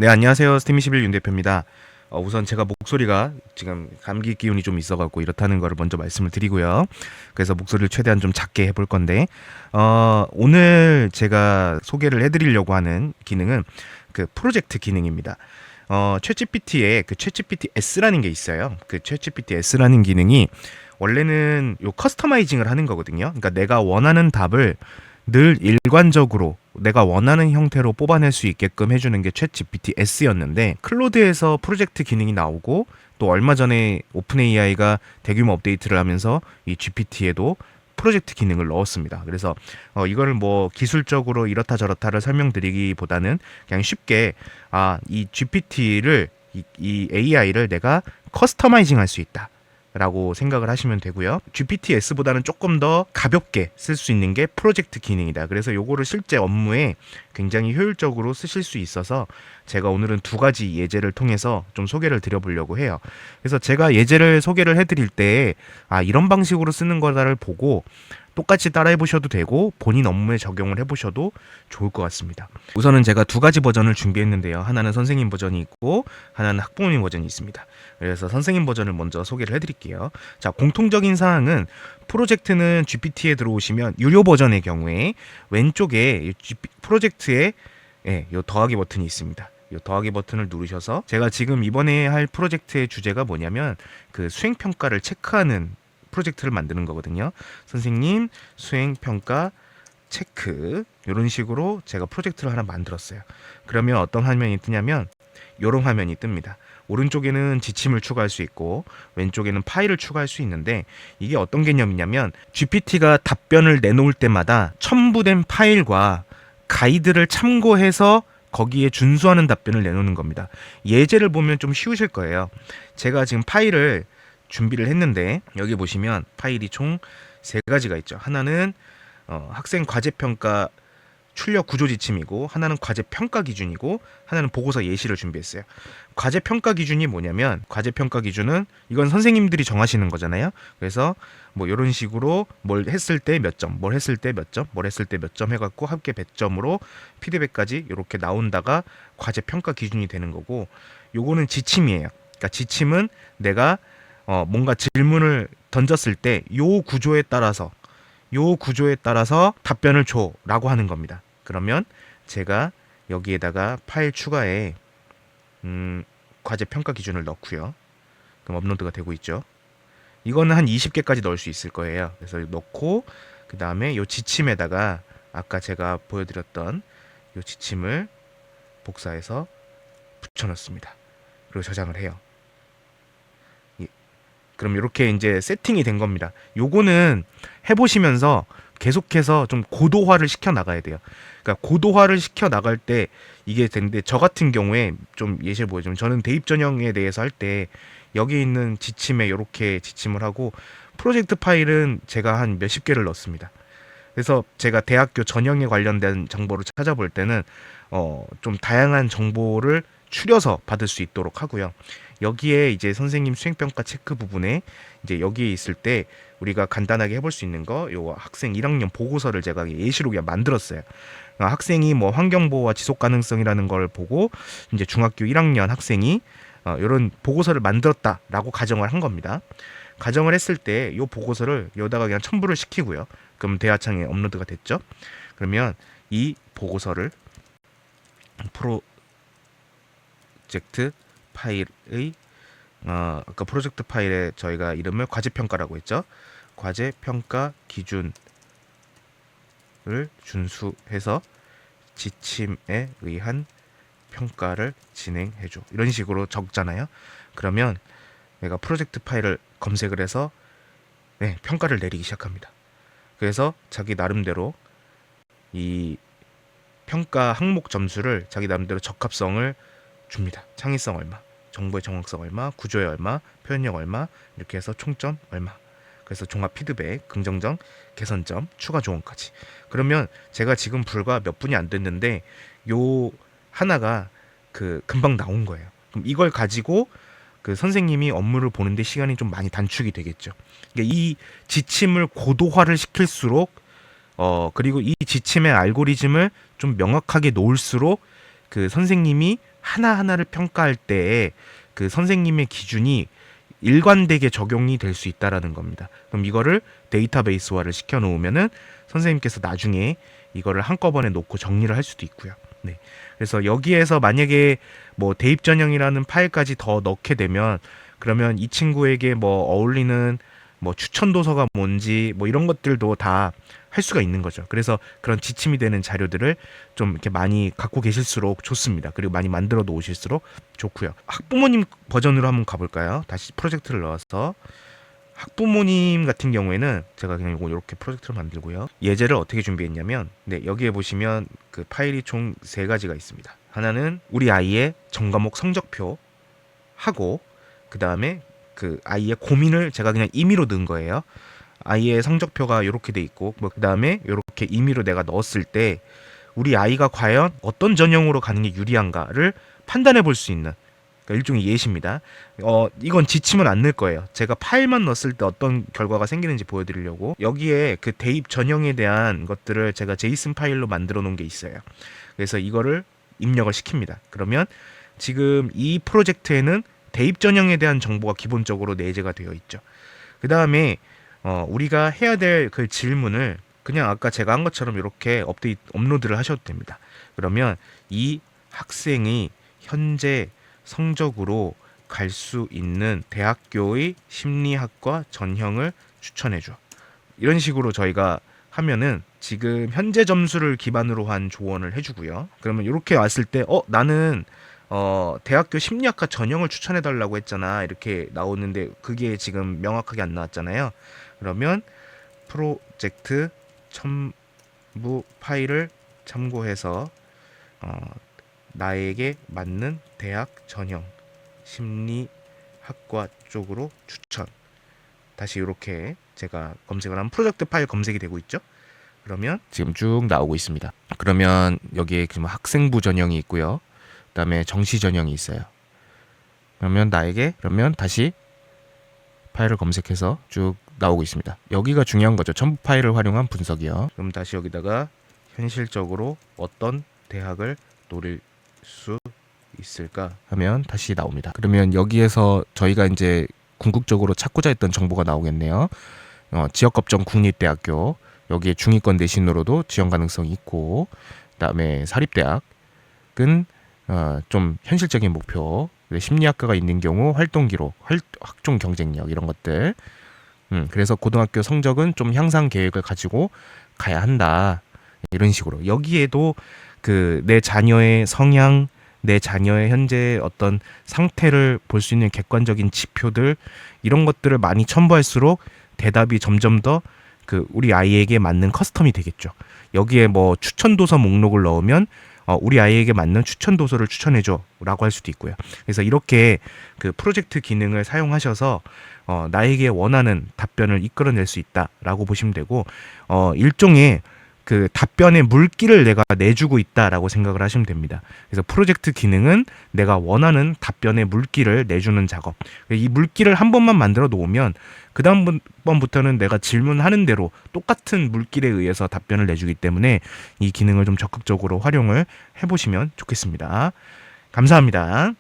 네, 안녕하세요. 스팀21 윤 대표입니다. 우선 제가 목소리가 지금 감기 기운이 좀 있어갖고 이렇다는 거를 먼저 말씀을 드리고요. 그래서 목소리를 최대한 좀 작게 해볼 건데, 오늘 제가 소개를 해드리려고 하는 기능은 그 프로젝트 기능입니다. 챗GPT에 그 챗GPT S라는 게 있어요. 그 챗GPT S라는 기능이 원래는 요 커스터마이징을 하는 거거든요. 그러니까 내가 원하는 답을 늘 일관적으로 내가 원하는 형태로 뽑아낼 수 있게끔 해주는 게 챗GPT S였는데 클로드에서 프로젝트 기능이 나오고 또 얼마 전에 오픈 AI가 대규모 업데이트를 하면서 이 GPT에도 프로젝트 기능을 넣었습니다. 그래서 이거를 뭐 기술적으로 이렇다 저렇다를 설명드리기보다는 그냥 쉽게 이 GPT를 이 AI를 내가 커스터마이징 할 수 있다. 라고 생각을 하시면 되고요. GPTS보다는 조금 더 가볍게 쓸 수 있는 게 프로젝트 기능이다. 그래서 요거를 실제 업무에 굉장히 효율적으로 쓰실 수 있어서 제가 오늘은 두 가지 예제를 통해서 좀 소개를 드려보려고 해요. 그래서 제가 예제를 소개를 해드릴 때 이런 방식으로 쓰는 거다를 보고 똑같이 따라해 보셔도 되고 본인 업무에 적용을 해 보셔도 좋을 것 같습니다. 우선은 제가 두 가지 버전을 준비했는데요. 하나는 선생님 버전이 있고 하나는 학부모님 버전이 있습니다. 그래서 선생님 버전을 먼저 소개를 해드릴게요. 자, 공통적인 사항은 프로젝트는 GPT에 들어오시면 유료 버전의 경우에 왼쪽에 프로젝트에 요 더하기 버튼이 있습니다. 이 더하기 버튼을 누르셔서 제가 지금 이번에 할 프로젝트의 주제가 뭐냐면 그 수행 평가를 체크하는 프로젝트를 만드는 거거든요. 선생님 수행 평가 체크 이런 식으로 제가 프로젝트를 하나 만들었어요. 그러면 어떤 화면이 뜨냐면 이런 화면이 뜹니다. 오른쪽에는 지침을 추가할 수 있고 왼쪽에는 파일을 추가할 수 있는데 이게 어떤 개념이냐면 GPT가 답변을 내놓을 때마다 첨부된 파일과 가이드를 참고해서 거기에 준수하는 답변을 내놓는 겁니다. 예제를 보면 좀 쉬우실 거예요. 제가 지금 파일을 준비를 했는데 여기 보시면 파일이 총 세 가지가 있죠. 하나는 학생 과제 평가 출력 구조 지침이고 하나는 과제 평가 기준이고 하나는 보고서 예시를 준비했어요. 과제 평가 기준이 뭐냐면 과제 평가 기준은 이건 선생님들이 정하시는 거잖아요. 그래서 뭐 이런 식으로 뭘 했을 때 몇 점, 뭘 했을 때 몇 점, 뭘 했을 때 몇 점 해갖고 합계 100점으로 피드백까지 이렇게 나온다가 과제 평가 기준이 되는 거고 요거는 지침이에요. 그러니까 지침은 내가 뭔가 질문을 던졌을 때 요 구조에 따라서 답변을 줘라고 하는 겁니다. 그러면 제가 여기에다가 파일 추가에 과제 평가 기준을 넣고요. 그럼 업로드가 되고 있죠. 이거는 한 20개까지 넣을 수 있을 거예요. 그래서 넣고 그 다음에 요 지침에다가 아까 제가 보여드렸던 요 지침을 복사해서 붙여넣습니다. 그리고 저장을 해요. 그럼 이렇게 이제 세팅이 된 겁니다. 요거는 해보시면서 계속해서 좀 고도화를 시켜 나가야 돼요. 그러니까 고도화를 시켜 나갈 때 이게 되는데 저 같은 경우에 좀 예시를 보여주면 저는 대입 전형에 대해서 할 때 여기 있는 지침에 이렇게 지침을 하고 프로젝트 파일은 제가 한 몇십 개를 넣습니다. 그래서 제가 대학교 전형에 관련된 정보를 찾아볼 때는 좀 다양한 정보를 추려서 받을 수 있도록 하고요. 여기에 이제 선생님 수행평가 체크 부분에 이제 여기에 있을 때 우리가 간단하게 해볼 수 있는 거, 요 학생 1학년 보고서를 제가 예시로 그냥 만들었어요. 학생이 뭐 환경보호와 지속가능성이라는 걸 보고 이제 중학교 1학년 학생이 이런 보고서를 만들었다라고 가정을 한 겁니다. 가정을 했을 때 요 보고서를 여기다가 그냥 첨부를 시키고요. 그럼 대화창에 업로드가 됐죠. 그러면 이 보고서를 프로젝트 파일의 아까 프로젝트 파일에 저희가 이름을 과제평가라고 했죠. 과제평가 기준을 준수해서 지침에 의한 평가를 진행해줘. 이런 식으로 적잖아요. 그러면 내가 프로젝트 파일을 검색을 해서 평가를 내리기 시작합니다. 그래서 자기 나름대로 이 평가 항목 점수를 자기 나름대로 적합성을 줍니다. 창의성 얼마, 정보의 정확성 얼마, 구조의 얼마, 표현력 얼마 이렇게 해서 총점 얼마. 그래서 종합 피드백, 긍정점, 개선점, 추가 조언까지. 그러면 제가 지금 불과 몇 분이 안 됐는데 요 하나가 금방 나온 거예요. 그럼 이걸 가지고 그 선생님이 업무를 보는데 시간이 좀 많이 단축이 되겠죠. 그러니까 이 지침을 고도화를 시킬수록 그리고 이 지침의 알고리즘을 좀 명확하게 놓을수록 그 선생님이 하나하나를 평가할 때 그 선생님의 기준이 일관되게 적용이 될 수 있다라는 겁니다. 그럼 이거를 데이터베이스화를 시켜 놓으면은 선생님께서 나중에 이거를 한꺼번에 놓고 정리를 할 수도 있고요. 네. 그래서 여기에서 만약에 뭐 대입 전형이라는 파일까지 더 넣게 되면 그러면 이 친구에게 뭐 어울리는 뭐 추천 도서가 뭔지 뭐 이런 것들도 다 할 수가 있는 거죠. 그래서 그런 지침이 되는 자료들을 좀 이렇게 많이 갖고 계실수록 좋습니다. 그리고 많이 만들어 놓으실수록 좋고요. 학부모님 버전으로 한번 가볼까요? 다시 프로젝트를 넣어서 학부모님 같은 경우에는 제가 그냥 이렇게 프로젝트를 만들고요. 예제를 어떻게 준비했냐면, 네, 여기에 보시면 그 파일이 총 세 가지가 있습니다. 하나는 우리 아이의 전과목 성적표 하고, 그 다음에 그 아이의 고민을 제가 그냥 임의로 넣은 거예요. 아이의 성적표가 이렇게 돼 있고, 뭐 그 다음에 이렇게 임의로 내가 넣었을 때 우리 아이가 과연 어떤 전형으로 가는 게 유리한가를 판단해 볼 수 있는, 그러니까 일종의 예시입니다. 이건 지침은 안 넣을 거예요. 제가 파일만 넣었을 때 어떤 결과가 생기는지 보여드리려고. 여기에 그 대입 전형에 대한 것들을 제가 제이슨 파일로 만들어 놓은 게 있어요. 그래서 이거를 입력을 시킵니다. 그러면 지금 이 프로젝트에는 대입 전형에 대한 정보가 기본적으로 내재가 되어 있죠. 그 다음에 우리가 해야 될 그 질문을 그냥 아까 제가 한 것처럼 이렇게 업로드를 하셔도 됩니다. 그러면 이 학생이 현재 성적으로 갈 수 있는 대학교의 심리학과 전형을 추천해줘. 이런 식으로 저희가 하면은 지금 현재 점수를 기반으로 한 조언을 해주고요. 그러면 이렇게 왔을 때 나는 대학교 심리학과 전형을 추천해달라고 했잖아. 이렇게 나오는데 그게 지금 명확하게 안 나왔잖아요. 그러면 프로젝트 첨부 파일을 참고해서 나에게 맞는 대학 전형 심리학과 쪽으로 추천. 다시 이렇게 제가 검색을 하면 프로젝트 파일 검색이 되고 있죠. 그러면 지금 쭉 나오고 있습니다. 그러면 여기에 지금 학생부 전형이 있고요. 그다음에 정시 전형이 있어요. 그러면 다시 파일을 검색해서 쭉 나오고 있습니다. 여기가 중요한 거죠. 첨부 파일을 활용한 분석이요. 그럼 다시 여기다가 현실적으로 어떤 대학을 노릴 수 있을까 하면 다시 나옵니다. 그러면 여기에서 저희가 이제 궁극적으로 찾고자 했던 정보가 나오겠네요. 지역검정 국립대학교, 여기에 중위권 내신으로도 지원 가능성이 있고, 그다음에 사립대학은 좀 현실적인 목표, 심리학과가 있는 경우 활동 기록, 학종 경쟁력 이런 것들. 그래서 고등학교 성적은 좀 향상 계획을 가지고 가야 한다. 이런 식으로. 여기에도 그 내 자녀의 성향, 내 자녀의 현재 어떤 상태를 볼 수 있는 객관적인 지표들, 이런 것들을 많이 첨부할수록 대답이 점점 더 그 우리 아이에게 맞는 커스텀이 되겠죠. 여기에 뭐 추천 도서 목록을 넣으면 우리 아이에게 맞는 추천 도서를 추천해줘 라고 할 수도 있고요. 그래서 이렇게 그 프로젝트 기능을 사용하셔서 나에게 원하는 답변을 이끌어낼 수 있다라고 보시면 되고, 일종의 그 답변의 물기를 내가 내주고 있다라고 생각을 하시면 됩니다. 그래서 프로젝트 기능은 내가 원하는 답변의 물기를 내주는 작업. 이 물기를 한 번만 만들어 놓으면 그 다음번부터는 내가 질문하는 대로 똑같은 물길에 의해서 답변을 내주기 때문에 이 기능을 좀 적극적으로 활용을 해보시면 좋겠습니다. 감사합니다.